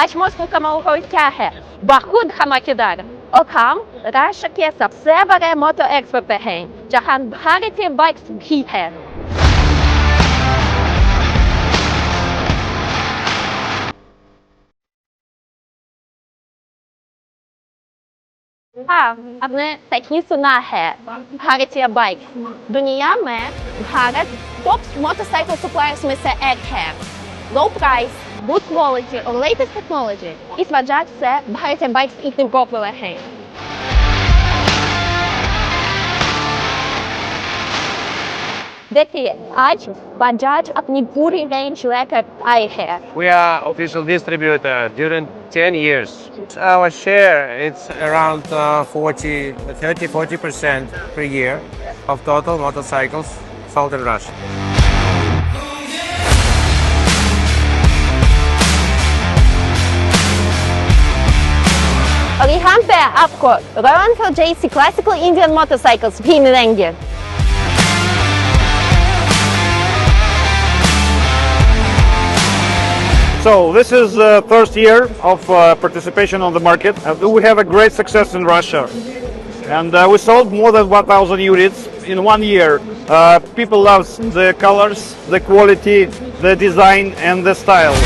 аж мозку малого тяги. Бахут хамакідар. Окам, рашаке все бере мотоекспо пеген. Джахан Bharati Bikes Phe. हाँ, आपने सही सुना है भारतीय बाइक दुनिया में भारत टॉप मोटरसाइकिल सप्लायर्स में से एक है लो प्राइस गुड क्वालिटी और लेटेस्ट टेक्नोलॉजी इस वजह से भारतीय बाइक्स इतनी पॉपुलर हैं देखिए आज बजाज अपनी पूरी रेंज लेकर आए हैं We are official distributor during 10 years. Our share it's around 40% per year of total motorcycles sold in Russia. और यहाँ पे आपको Royal Enfield JC Classical Indian Motorcycles भी मिलेंगे So this is the first year of participation on the market. We have a great success in Russia, and we sold more than 1,000 units in 1 year. People love the colors, the quality, the design, and the style.